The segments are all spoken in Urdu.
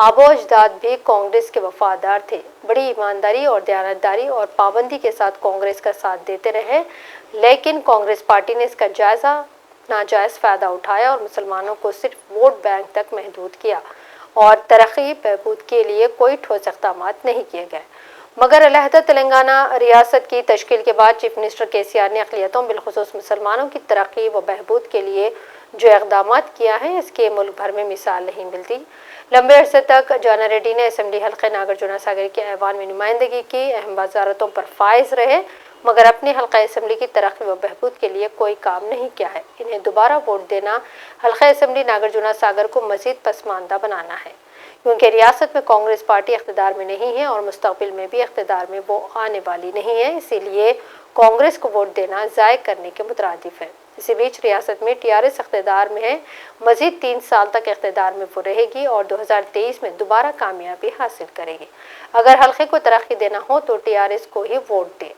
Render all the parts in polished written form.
آبا و اجداد بھی کانگریس کے وفادار تھے، بڑی ایمانداری اور دیانتداری اور پابندی کے ساتھ کانگریس کا ساتھ دیتے رہے، لیکن کانگریس پارٹی نے اس کا ناجائز فائدہ اٹھایا اور مسلمانوں کو صرف ووٹ بینک تک محدود کیا اور ترقی بہبود کے لیے کوئی ٹھوس اقدامات نہیں کیے گئے۔ مگر علیحدہ تلنگانہ ریاست کی تشکیل کے بعد چیف منسٹر KCR نے اقلیتوں بالخصوص مسلمانوں کی ترقی و بہبود کے لیے جو اقدامات کیا ہے اس کی ملک بھر میں مثال نہیں ملتی۔ لمبے عرصے تک جانا ریڈی نے اسمبلی حلقے ناگرجنا ساگر کے ایوان میں نمائندگی کی، اہم وزارتوں پر فائز رہے، مگر اپنے حلقہ اسمبلی کی ترقی و بہبود کے لیے کوئی کام نہیں کیا ہے۔ انہیں دوبارہ ووٹ دینا حلقہ اسمبلی ناگرجنا ساگر کو مزید پسماندہ بنانا ہے، کیونکہ ریاست میں کانگریس پارٹی اقتدار میں نہیں ہے اور مستقبل میں بھی اقتدار میں وہ آنے والی نہیں ہے، اسی لیے کانگریس کو ووٹ دینا ضائع کرنے کے مترادف ہے۔ اسی بیچ ریاست میں TRS اقتدار میں ہے، مزید 3 سال تک اقتدار میں وہ رہے گی اور 2023 میں دوبارہ کامیابی حاصل کرے گی۔ اگر حلقے کو ترقی دینا ہو تو TRS کو ہی ووٹ دے۔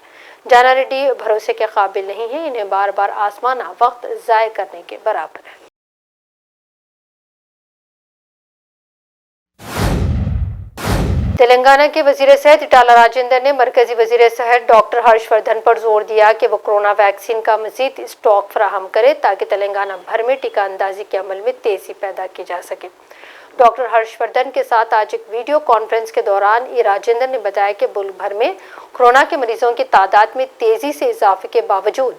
جانا ریڈی بھروسے کے قابل نہیں ہے، انہیں بار بار آزمانا وقت ضائع کرنے کے برابر ہے۔ تلنگانہ کے وزیر صحت اٹالہ راجندر نے مرکزی وزیر صحت ڈاکٹر ہرش وردھن پر زور دیا کہ وہ کورونا ویکسین کا مزید اسٹاک فراہم کرے تاکہ تلنگانہ بھر میں ٹیکہ اندازی کے عمل میں تیزی پیدا کی جا سکے۔ ڈاکٹر ہرش وردھن کے ساتھ آج ایک ویڈیو کانفرنس کے دوران راجندر نے بتایا کہ ملک بھر میں کورونا کے مریضوں کی تعداد میں تیزی سے اضافے کے باوجود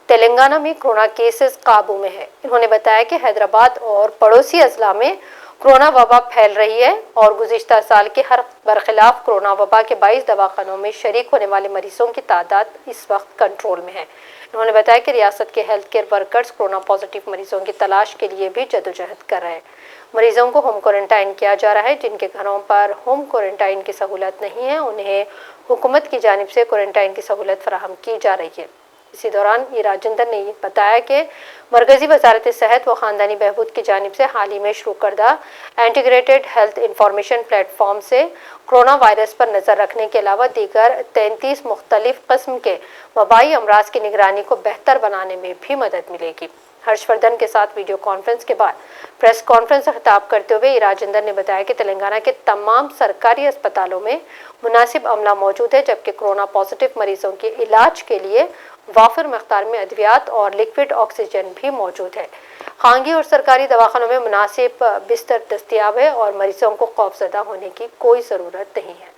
تلنگانہ میں کورونا کیسز قابو میں ہے۔ انہوں نے بتایا کہ حیدرآباد اور پڑوسی اضلاع میں کورونا وبا پھیل رہی ہے اور گزشتہ سال کے ہر برخلاف کورونا وبا کے 22 دواخانوں میں شریک ہونے والے مریضوں کی تعداد اس وقت کنٹرول میں ہے۔ انہوں نے بتایا کہ ریاست کے health care workers corona positive مریضوں کی تلاش کے لیے بھی جدوجہد کر رہے ہیں۔ مریضوں کو ہوم کوارنٹائن کیا جا رہا ہے، جن کے گھروں پر ہوم کوارنٹائن کی سہولت نہیں ہے انہیں حکومت کی جانب سے کوارنٹائن کی سہولت فراہم کی جا رہی ہے۔ اسی دوران راجندر نے یہ بتایا کہ مرکزی وزارت صحت و خاندانی بہبود کی جانب سے حال ہی میں شروع کردہ integrated health information plate form سے کورونا وائرس پر نظر رکھنے کے علاوہ دیگر 33 مختلف قسم کے وبائی امراض کی نگرانی کو بہتر بنانے میں بھی مدد ملے گی۔ ہرش وردھن کے ساتھ ویڈیو کانفرنس کے بعد پریس کانفرنس سے خطاب کرتے ہوئے راجندر نے بتایا کہ تلنگانہ کے تمام سرکاری اسپتالوں میں مناسب عملہ موجود ہے، جبکہ کورونا پازیٹیو مریضوں کے علاج کے لیے وافر مقدار میں ادویات اور لیکوڈ آکسیجن بھی موجود ہے۔ خانگی اور سرکاری دواخانوں میں مناسب بستر دستیاب ہے اور مریضوں کو خوفزدہ ہونے کی کوئی ضرورت نہیں ہے۔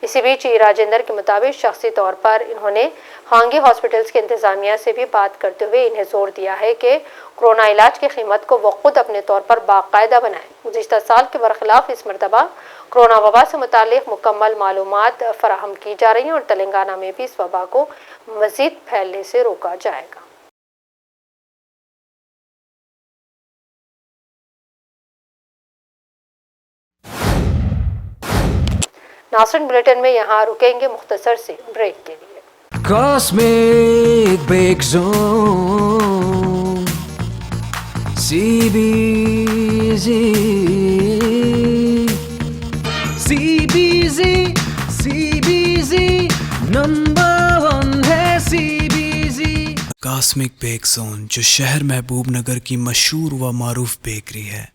اسی بیچ راجندر کے مطابق شخصی طور پر انہوں نے خانگی ہاسپٹلز کے انتظامیہ سے بھی بات کرتے ہوئے انہیں زور دیا ہے کہ کورونا علاج کی قیمت کو وہ خود اپنے طور پر باقاعدہ بنائیں۔ گزشتہ سال کے برخلاف اس مرتبہ کورونا وبا سے متعلق مکمل معلومات فراہم کی جا رہی ہیں اور تلنگانہ میں بھی اس وبا کو مزید پھیلنے سے روکا جائے گا۔ ناصرین بلیٹن میں یہاں رکیں گے مختصر سے بریک کے لیے۔ Cosmic Break Zone CBZ number 1 ہے CBZ۔ کاسمک بیک زون جو شہر محبوب نگر کی مشہور و معروف بیکری ہے،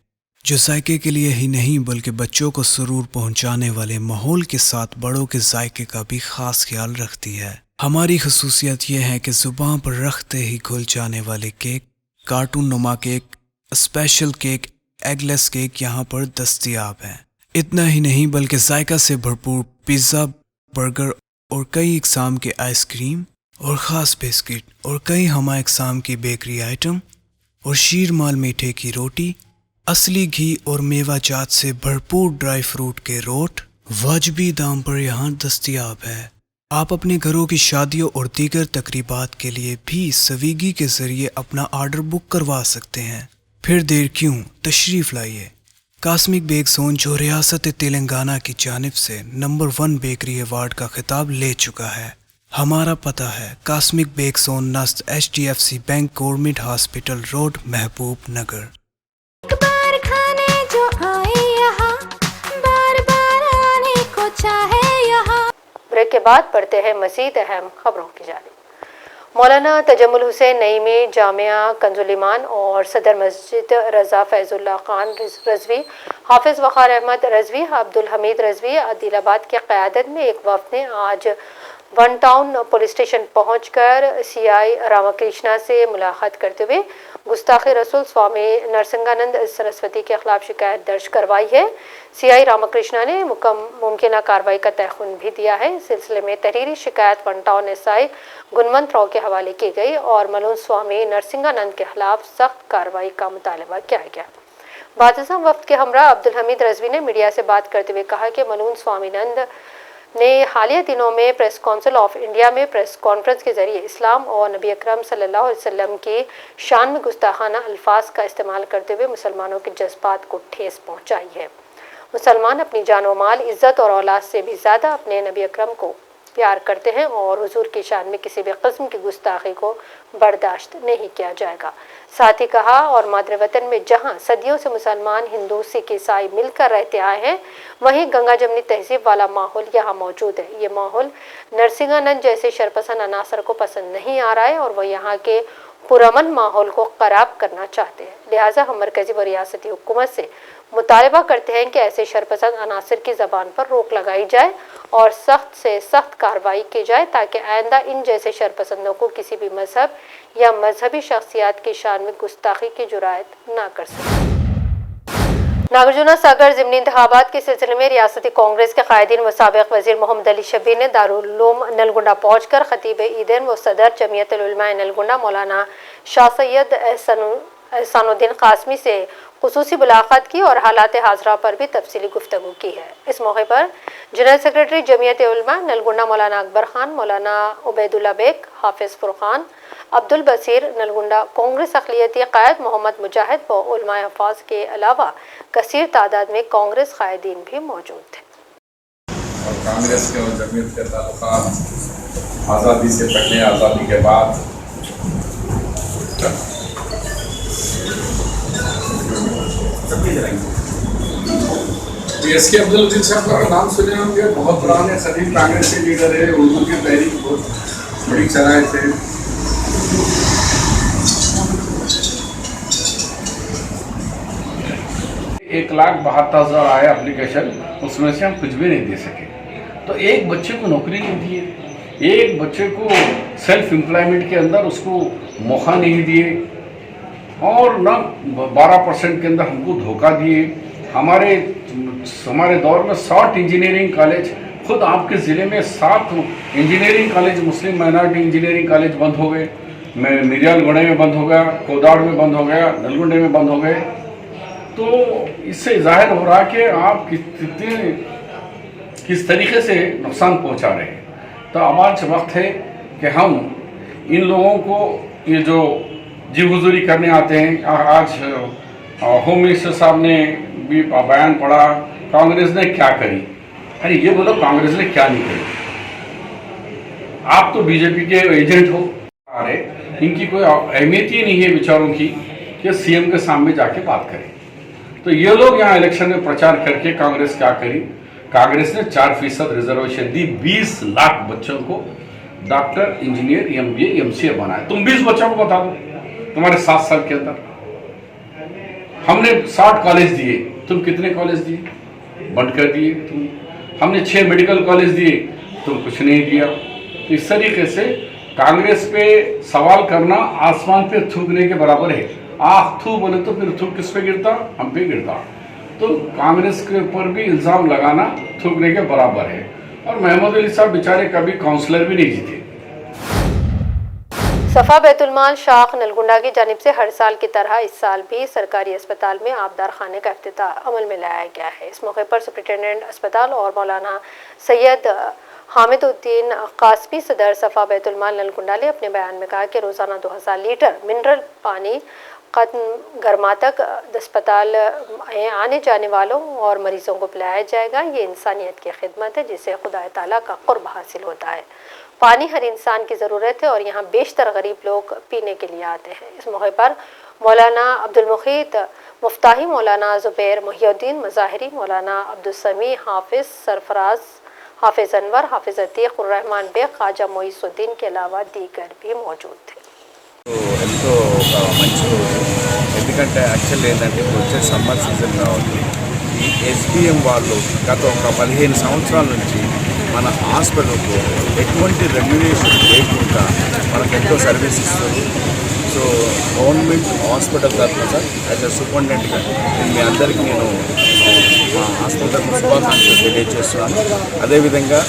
جو ذائقے کے لیے ہی نہیں بلکہ بچوں کو سرور پہنچانے والے ماحول کے ساتھ بڑوں کے ذائقے کا بھی خاص خیال رکھتی ہے۔ ہماری خصوصیت یہ ہے کہ زبان پر رکھتے ہی گھل جانے والے کیک، کارٹون نما کیک، اسپیشل کیک، ایگ لیس کیک یہاں پر دستیاب ہیں۔ اتنا ہی نہیں بلکہ ذائقہ سے بھرپور پیزا، برگر اور کئی اقسام کے آئس کریم اور خاص بسکٹ اور کئی ہمہ اقسام کی بیکری آئٹم اور شیر مال میٹھے کی روٹی، اصلی گھی اور میوہ جات سے بھرپور ڈرائی فروٹ کے روٹ واجبی دام پر یہاں دستیاب ہے۔ آپ اپنے گھروں کی شادیوں اور دیگر تقریبات کے لیے بھی سویگی کے ذریعے اپنا آرڈر بک کروا سکتے ہیں۔ پھر دیر کیوں، تشریف لائیے۔ کاسمک بیک زون جو ریاست تلنگانہ کی جانب سے نمبر 1 بیکری ایوارڈ کا خطاب لے چکا ہے۔ ہمارا پتہ ہے کاسمک بیک زون نزد HDFC bank government hospital road Mahbubnagar. Break کے بعد پڑھتے ہیں مزید اہم خبروں کی جانب۔ مولانا تجمل حسین نعیمی جامعہ کنز الایمان اور صدر مسجد رضا فیض اللہ خان رضوی، حافظ وقار احمد رضوی، عبدالحمید رضوی عادل آباد کی قیادت میں ایک وفد نے آج ون ٹاؤن پولیس اسٹیشن پہنچ کر سی آئی راما کرشنا سے ملاقات کرتے ہوئے گستاخی رسول سوامی نرسنگانند سرسوتی کے خلاف شکایت درج کروائی ہے۔ سی آئی راما کرشنا نے ممکنہ کارروائی کا تیقن بھی دیا ہے۔ اس سلسلے میں تحریری شکایت one town S I Gunwant Rao کے حوالے کی گئی اور ملون سوامی نرسنگانند کے خلاف سخت کارروائی کا مطالبہ کیا گیا۔ بعد ازاں وفد کے ہمراہ عبدالحمید رضوی نے میڈیا سے بات کرتے ہوئے کہا کہ ملون سوامی نند نے حالیہ دنوں میں پریس کونسل آف انڈیا میں پریس کانفرنس کے ذریعے اسلام اور نبی اکرم صلی اللہ علیہ وسلم کی شان میں گستاخانہ الفاظ کا استعمال کرتے ہوئے مسلمانوں کے جذبات کو ٹھیس پہنچائی ہے۔ مسلمان اپنی جان و مال، عزت اور اولاد سے بھی زیادہ اپنے نبی اکرم کو پیار کرتے ہیں اور حضور کی شان میں کسی بھی قسم کی گستاخی کو برداشت نہیں کیا جائے گا۔ ساتھ ہی کہا اور مادر وطن میں جہاں صدیوں سے مسلمان، ہندو، سکھ، عیسائی مل کر رہتے آئے ہیں، وہیں گنگا جمنی تہذیب والا ماحول یہاں موجود ہے۔ یہ ماحول نرسنگانند جیسے شرپسند عناصر کو پسند نہیں آ رہا ہے اور وہ یہاں کے پرامن ماحول کو خراب کرنا چاہتے ہیں۔ لہٰذا ہم مرکزی و ریاستی حکومت سے مطالبہ کرتے ہیں کہ ایسے شرپسند عناصر کی زبان پر روک لگائی جائے اور سخت سے سخت کارروائی کی جائے تاکہ آئندہ ان جیسے شرپسندوں کو کسی بھی مذہب یا مذہبی شخصیات کی شان میں گستاخی کی جرأت نہ کر سکے۔ ناگرجنا ساگر ضمنی انتخابات کے سلسلے میں ریاستی کانگریس کے قائدین و سابق وزیر محمد علی شبیر نے دارالعلوم نلگنڈا پہنچ کر خطیب عیدین و صدر جمعیت العلماء نلگنڈا مولانا شاہ سید احسان الدین قاسمی سے خصوصی ملاقات کی اور حالات حاضرہ پر بھی تفصیلی گفتگو کی ہے۔ اس موقع پر جنرل سیکرٹری جمعیت علماء نلگنڈا مولانا اکبر خان، مولانا عبید اللہ بیگ، حافظ فرقان، عبد البصیر، نلگنڈا کانگریس اقلیتی قائد محمد مجاہد و علماء حفاظ کے علاوہ کثیر تعداد میں کانگریس قائدین بھی موجود تھے۔ اور کانگریس کے اور جمعیت کے تعلقات آزادی سے پہلے، آزادی کے بعد ایس کے عبدالعزیز صاحب کا نام سنے ہوں گے، بہت پرانے قدیم کانگریس کے لیڈر ہے، اردو کی تحریک بہت بڑی چلائے تھے۔ ایک 1,72,000 آیا اپلیکیشن، اس میں سے ہم کچھ بھی نہیں دے سکے۔ تو ایک بچے کو نوکری نہیں دیے، ایک بچے کو سیلف امپلائمنٹ کے اندر اس کو موقع نہیں دیے، اور نہ 12% کے اندر ہم کو دھوکہ دیے۔ ہمارے دور میں 60 انجینئرنگ کالج، خود آپ کے ضلع میں 7 انجینئرنگ کالج، مسلم مائنارٹی انجینئرنگ کالج بند ہو گئے، میریال گڑھے میں بند ہو گیا، کوداڑ میں بند ہو گیا، نلگنڈے میں بند ہو گئے۔ تو اس سے ظاہر ہو رہا کہ آپ کس طریقے سے نقصان پہنچا رہے ہیں۔ تو اب آج وقت ہے کہ ہم ان لوگوں کو یہ جو جی حضوری کرنے آتے ہیں، آج ہوم منسٹر صاحب نے بھی بیان پڑھا کانگریس نے کیا کری۔ ارے یہ بولو کانگریس نے کیا نہیں کری، آپ تو بی جے پی کے ایجنٹ ہو۔ ارے ان کی کوئی اہمیت ہی نہیں ہے بیچاروں کی کہ سی ایم کے سامنے جا کے بات کریں۔ تو یہ لوگ یہاں الیکشن میں پرچار کر کے کانگریس کیا کری، کانگریس نے 4% ریزرویشن دی، 20 لاکھ بچوں کو ڈاکٹر، انجینئر، ایم بی اے، ایم سی اے بنایا۔ تم 20 بچوں کو بتا دو تمہارے 7 سال کے اندر۔ ہم نے 60 کالج دیے، تم کتنے کالج دیے؟ بند کر دیے تم۔ ہم نے 6 میڈیکل کالج دیے، تم کچھ نہیں دیا۔ اس طریقے سے کانگریس پہ سوال کرنا آسمان پہ تھوکنے کے برابر ہے۔ آخ تھو بولے تو پھر تھوک کس پہ گرتا؟ ہم پہ گرتا۔ تو کانگریس کے اوپر بھی الزام لگانا تھوکنے کے برابر ہے۔ اور محمد علی صاحب بیچارے کبھی کاؤنسلر بھی نہیں جیتے۔ صفا بیت المال شاخ نلگنڈا کی جانب سے ہر سال کی طرح اس سال بھی سرکاری اسپتال میں آبدار خانے کا افتتاح عمل میں لایا گیا ہے۔ اس موقع پر سپرنٹینڈنٹ اسپتال اور مولانا سید حامد الدین قاسمی صدر صفا بیت المال نلگنڈا نے اپنے بیان میں کہا کہ روزانہ 2000 لیٹر منرل پانی ختم گرما تک اسپتال آنے جانے والوں اور مریضوں کو پلایا جائے گا۔ یہ انسانیت کی خدمت ہے جس سے خدا تعالیٰ کا قرب حاصل ہوتا ہے۔ پانی ہر انسان کی ضرورت ہے اور یہاں بیشتر غریب لوگ پینے کے لیے آتے ہیں۔ اس موقع پر مولانا عبدالمقیت مفتاحی، مولانا زبیر محی الدین مظاہری، مولانا عبدالسمیع حافظ، سرفراز حافظ انور، حافظ عتیق الرحمان بیگ، خواجہ معیز الدین کے علاوہ دیگر بھی موجود تھے۔ ఎంతో ఒక మంచి రోజు, ఎందుకంటే యాక్చువల్ ఏంటంటే ఇప్పుడు వచ్చే సమ్మర్ సీజన్ కాబట్టి ఈ ఎస్బిఎం వాళ్ళు గత ఒక 15 సంవత్సరాల నుంచి మన హాస్పిటల్కు ఎటువంటి రెమ్యునేషన్ లేకుండా మనకు ఎంతో సర్వీస్ ఇస్తుంది. సో గవర్నమెంట్ హాస్పిటల్ తరఫున సార్ యాజ్ అ సూపరింటెండెంట్గా మీ అందరికీ నేను మా హాస్పిటల్ తరఫున శుభాకాంక్షలు తెలియజేస్తున్నాను. అదేవిధంగా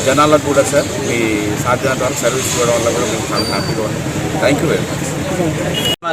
జనాలకు కూడా సార్ మీ సాధ్యమైనంత వరకు సర్వీస్ ఇవ్వడం వల్ల కూడా మేము చాలా హ్యాపీగా ఉన్నాం. Thank you very much.